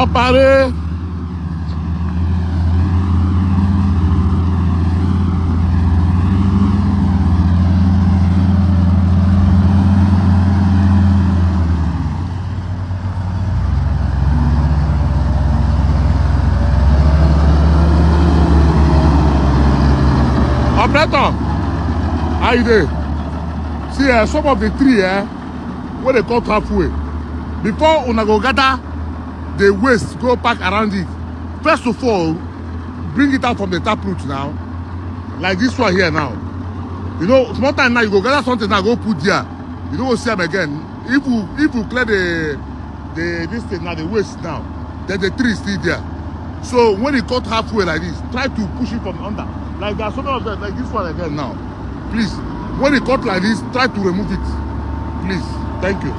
paré. Operator, how you dey? See, some of the tree where they cut halfway. Before una go gather the waste, go pack around it. First of all, bring it out from the taproot now. Like this one here now. You know, small time now you go gather something now, go put there. You don't go see them again. If you clear this thing now, the waste now, then the tree is still there. So when you cut halfway like this, try to push it from under. Like there are so many of them, like this one again now. Please, when you cut like this, try to remove it. Please, thank you.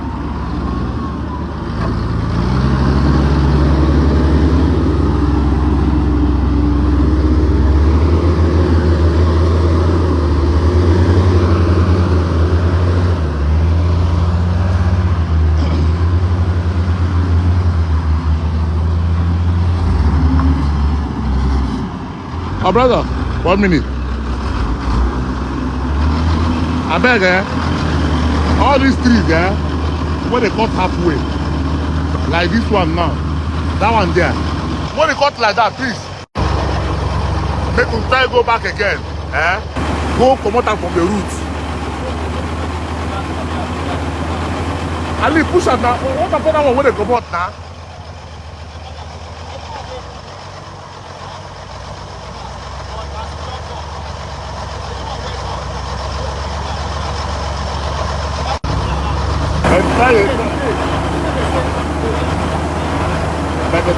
Oh, brother, 1 minute. I beg, all these trees, when they cut halfway, like this one now, that one there. When they cut like that, please, make them try to go back again. Go come out from the roots. Ali, push out now. What about that one when they come out now?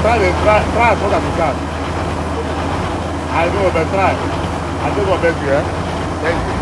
Try as much as you can. I know, but try. I think I'll bet you, Thank you.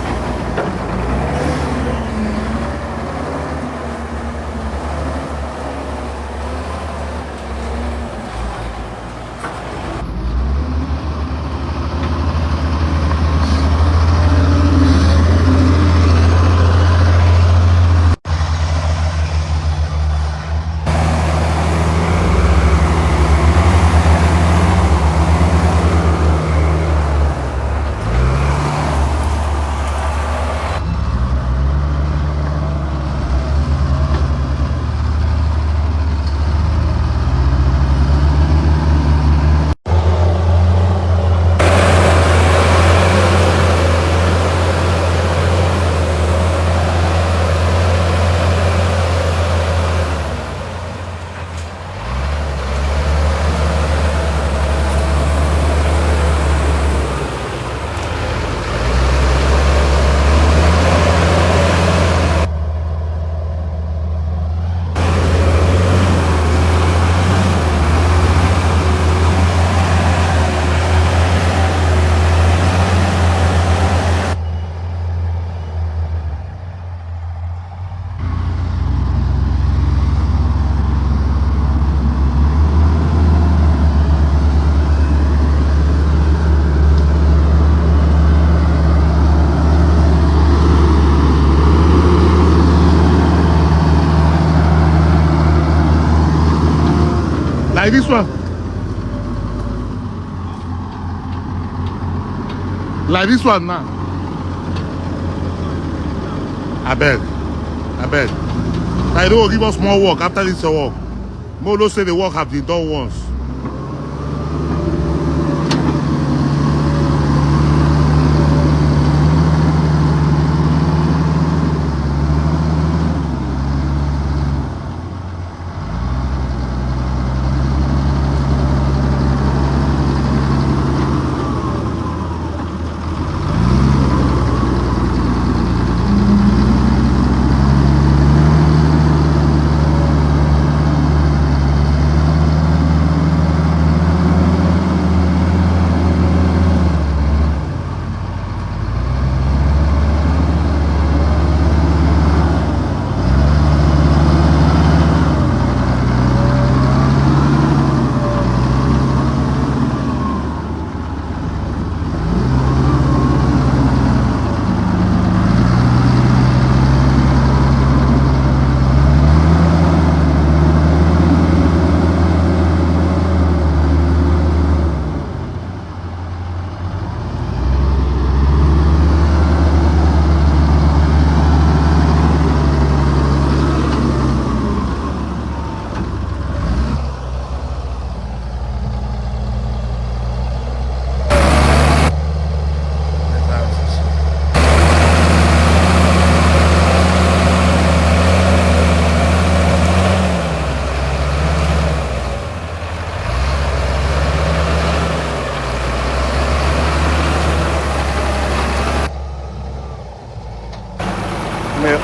Like this one. Like this one now. I beg. I don't give us more work after this work. Molo say the work have been done once.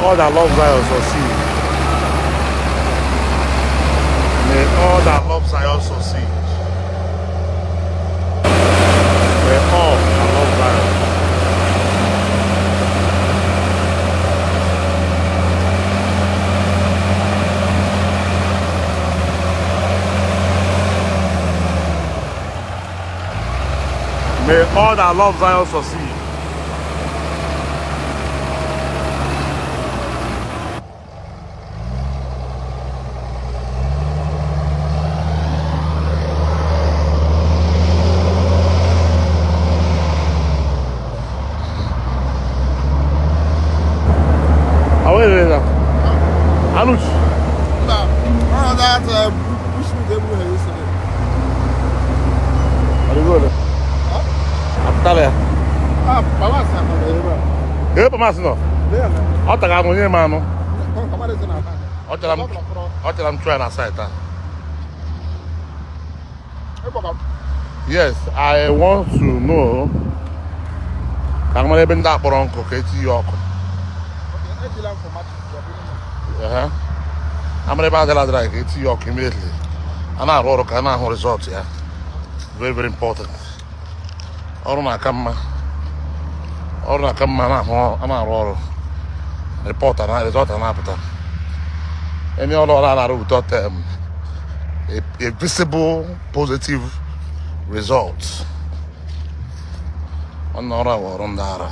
all that love Zion succeed. May all that love Zion succeed. May all that love Zion. May all that love Zion succeed. How is it? Anush. No, that push me the way yesterday. Are you good? Tale. Mama said, Hey, Pamas no. there, man. I'll take out on your man. Come on, it's not. I'll tell him trying to say that. Yes, I want to know. I'm going to be that for Uncle Katie York. I'm going to buy the ladder like Katie York immediately. And I wrote a kind of result here. Very, very important. Or na come, I'm a reporter and result and appetite. Any other that without a visible positive result. On the other or on the other.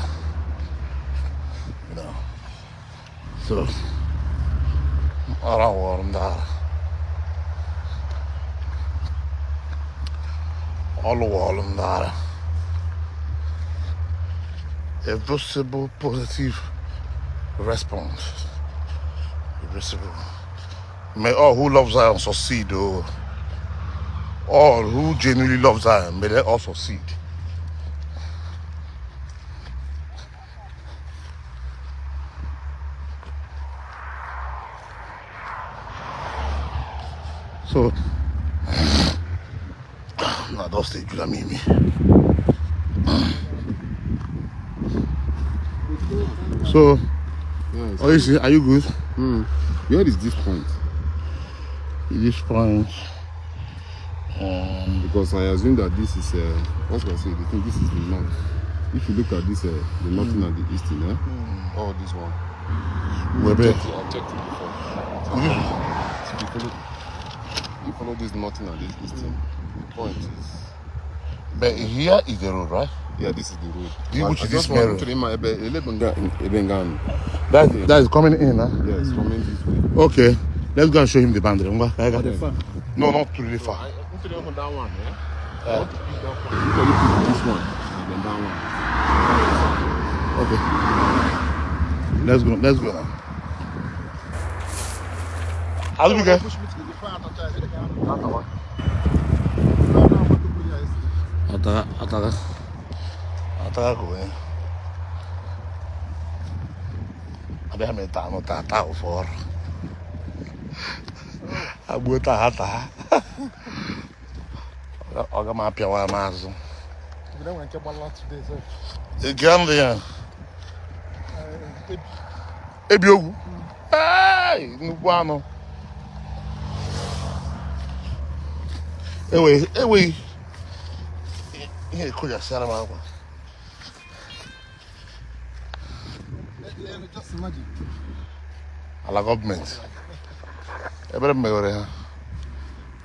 You know. So, or on the other. All the wall on the other. A visible positive response. A visible. May all who love Zion succeed, though. All who genuinely love Zion, may they all succeed. So, now don't stay good at me. So, Yes. oh, you see, are you good? Where is this point? This point. Because I assume that this is, what can I say, the thing, this is the north. If you look at this, the northern and the eastern, oh, this one. I checked it before. So you follow this northern and this eastern. The point is. But here is the road, right? Yeah, this is the road. Which is this main road? That is coming in, huh? Yeah, it's coming this way. Okay, let's go and show him the boundary. Far. No, not really far. That one, yeah? You can look at this one and then that Okay. Let's go now. How do we get? Ataga ko eh. Ada me ta no ta for. Abu ta hata. Oga ma pia wa mazo. You don't want to keep a lot today, sir. E grande ya. Ebiogu. Ai, no guano. Ewe. Ihe ko ya sara ma kwa. Just imagine. Ala government. Ebere mmegore ha.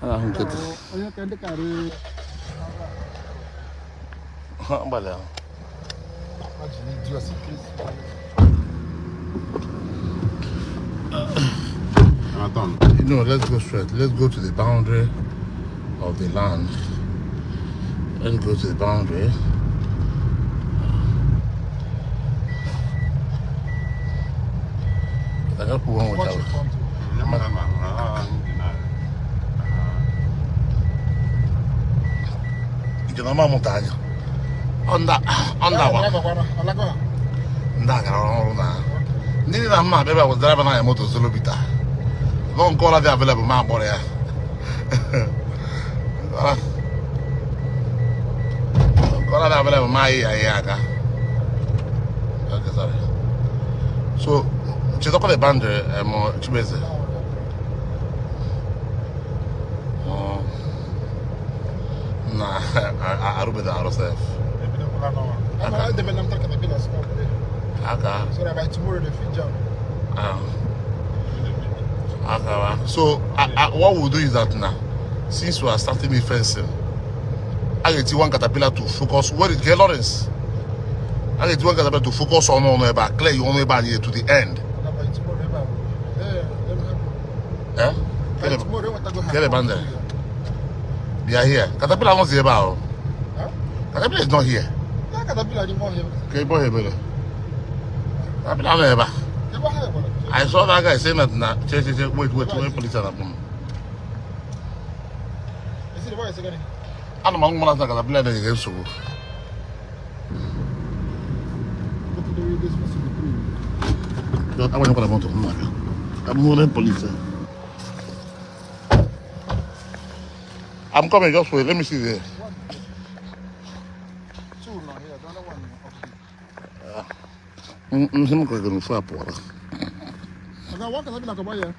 Ana hu nkete. Onye ka ndị karị Ha mbale ha. No, let's go straight. Let's go to the boundary of the land. Let's go to the boundary. I got put one with you know, my montagne. On that one. Nini na mma baby was driving na motor solo bita. Don't call the available man boy. Call the available my Okay, sorry. So She's not the band, Chibese. Nah, I don't be the ourselves. Okay. So that by tomorrow the fit jump. Okay. So what we'll do is that now, since we are starting the fencing, I get one caterpillar to focus. Where is Lawrence? I get one caterpillar to focus on about clear you on about here to the end. Eh? Get the band there. They are here. Caterpillar not here about. Caterpillar is not here. Okay, boy, brother. Caterpillar not here. I saw that guy saying that now. Wait, when police are up. I don't know what Caterpillar is against you. I want to put a motor. I'm more than police. I'm coming, just wait. Let me see there. Two not here, the other one I'm going to go for a porter. I got one caterpillar come here.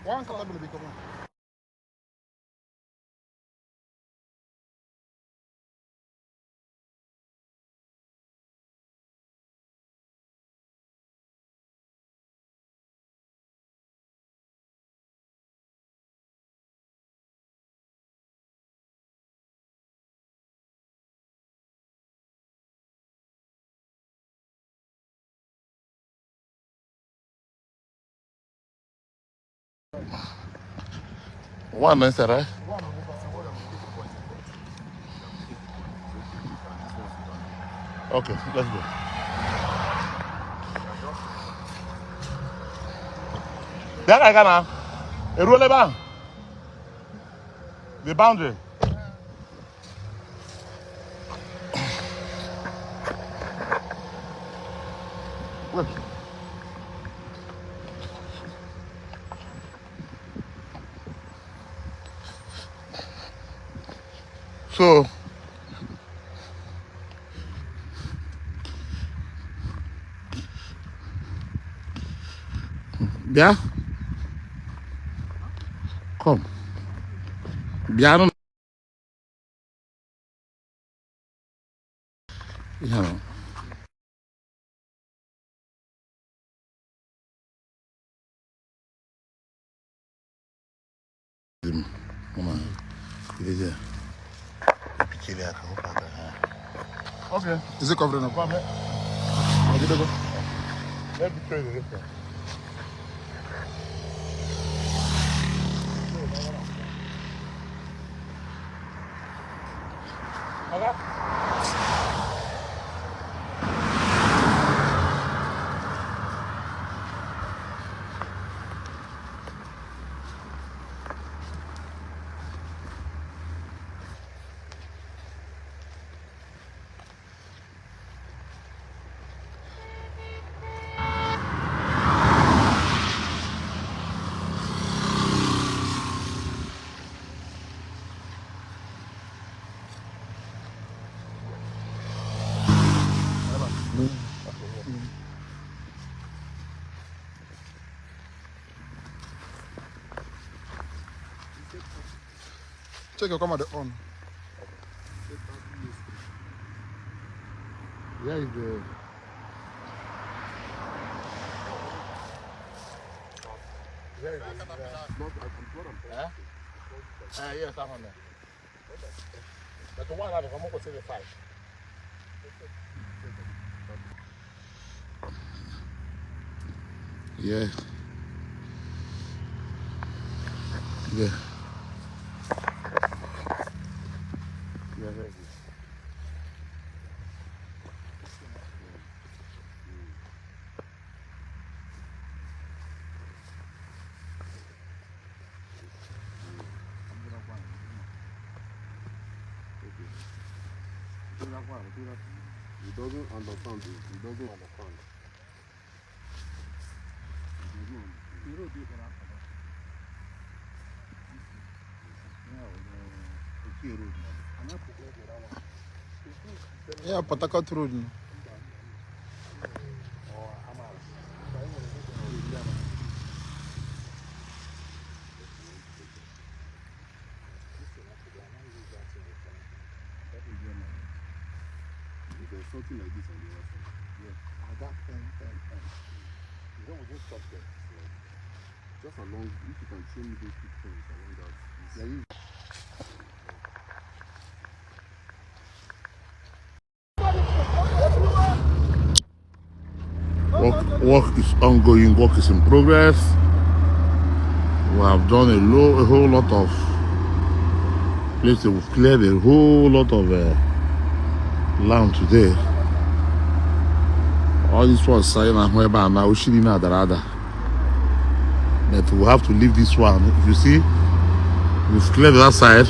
One caterpillar be come on. One nice, right? Okay, let's go. That I gonna a roll about the boundary. Wait. So yeah, come. Yeah, yeah. Okay. Is it covering up? Let me show you this one. Okay. Check your camera on. Yeah, it's the. Yes, I'm on there. But the one I'm going to say the 5. Yeah. Yeah. Yeah, very good. He doesn't understand. He doesn't understand. Yeah, Port Harcourt Road. something like this on the other side. Yeah. That pen. Then we'll just stop there. So, just along, if you can show me those two points along that. Yeah, you. Work is ongoing, work is in progress. We have done a whole lot of places. We've cleared a whole lot of land today. All this was saying now Darada. But we have to leave this one. If you see, we've cleared that side.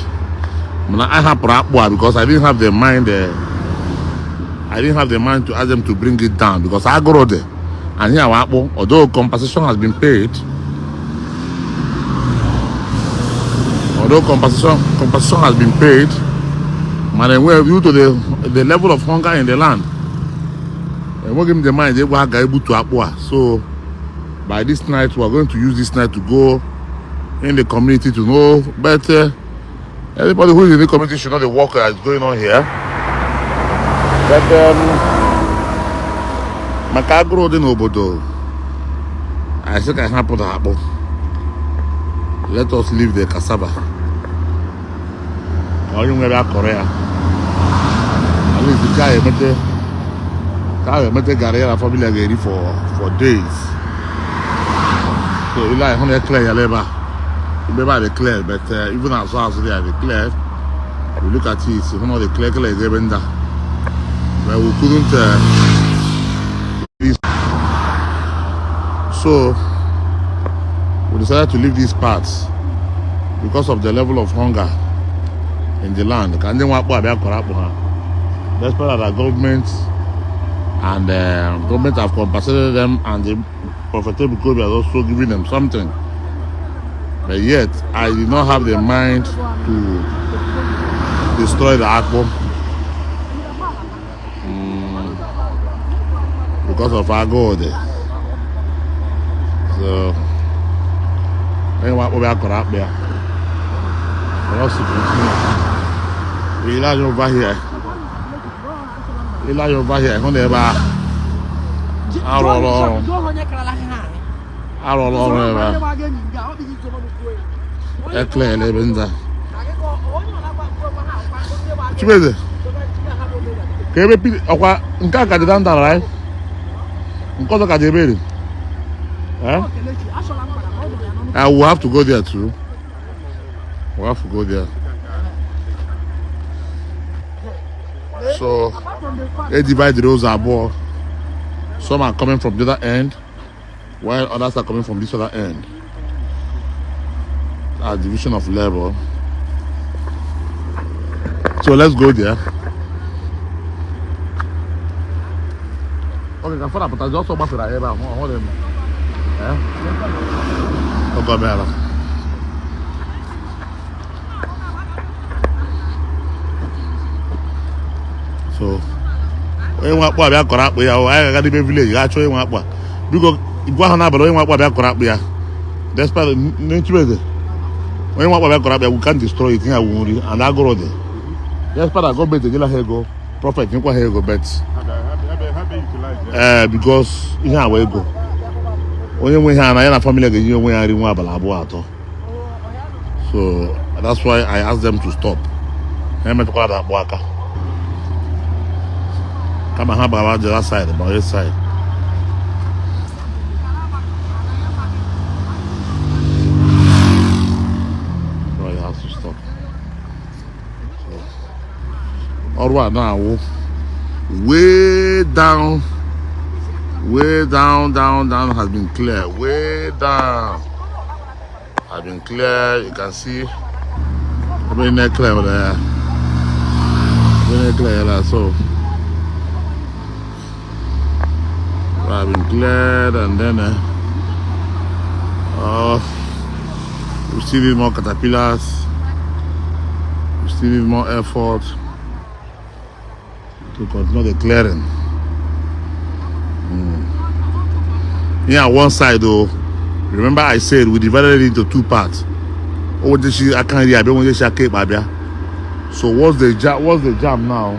I have because I didn't have the mind. I didn't have the mind to ask them to bring it down because I go there. And here, although compensation has been paid, compensation has been paid, but then we're due to the level of hunger in the land. And we'll give them the mind they were able to Apua. So by this night, we're going to use this night to go in the community to know better. Everybody who is in the community should know the work that is going on here. But Macagro de Nobodo. I think I have put a apple. Let us leave the cassava. Or you maybe Korea. At least the guy met a Garera family again for days. So we like 100 clear labor. Remember the clear, but even as far as they are declared, we look at it, one of the clear is even there. But we couldn't. So we decided to leave these parts because of the level of hunger in the land. Despite that the government and government have compensated them, and the profitable group has also given them something. But yet, I did not have the mind to destroy the apple because of our God. So, anyway, we're back up there. For us to continue. Elijah over here. I will have to go there too. We'll have to go there. So they divide the roads above. Some are coming from the other end, while others are coming from this other end. Our division of labor. So let's go there. Okay, can follow, but I just saw back to the area. Hold them. Oh, God, better. So, when what boy, I got up with I got the village. I show you what boy. Because you go on about what boy, I got up here. Despite the nature, when what boy, I got up here, we can't destroy it. And I go there. Despite I go back to the go. Prophet, you go here go bet. Because you know where you go. When we have a family, you know where you are. So that's why I asked them to stop. I'm going to call that Boaka. Come and have about the other side, about this side. So you have to stop. So, all right, now way down has been clear. Way down has been clear. You can see very clear there. Very clear there. So have been cleared, and then we still need more caterpillars. We still need more effort to continue the clearing. Yeah, one side though. Remember I said we divided it into two parts. Oh, I can't hear. So what's the jam now?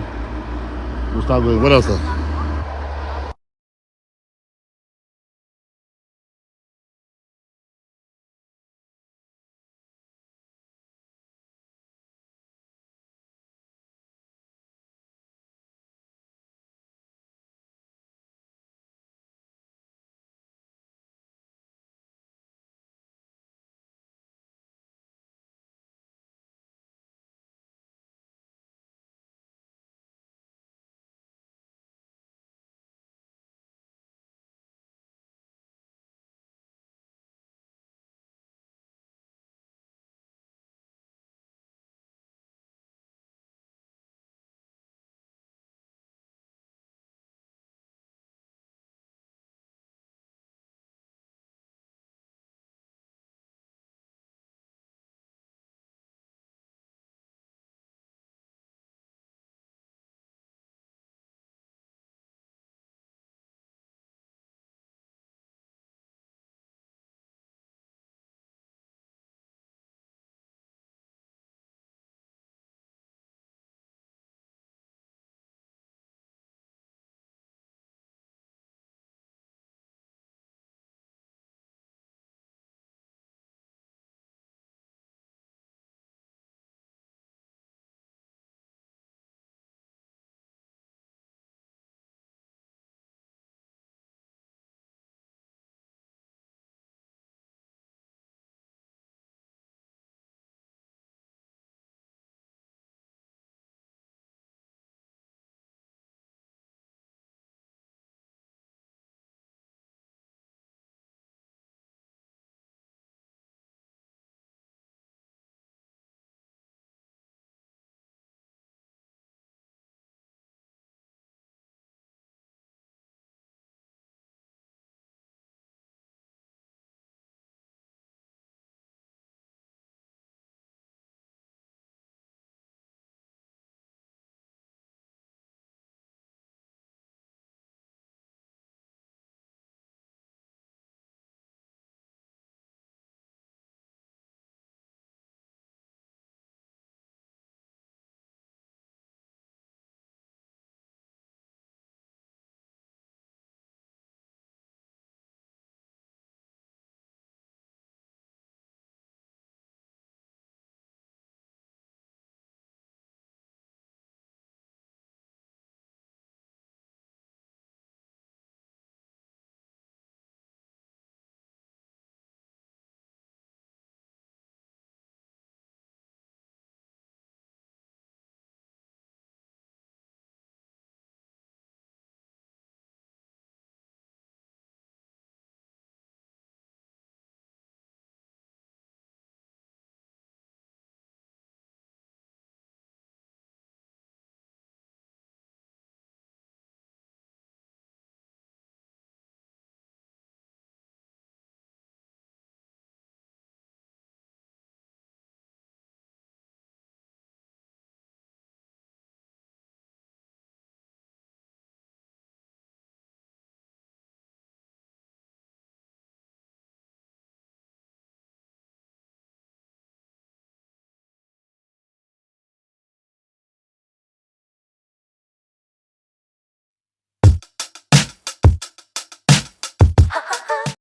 We'll start going. What else, sir?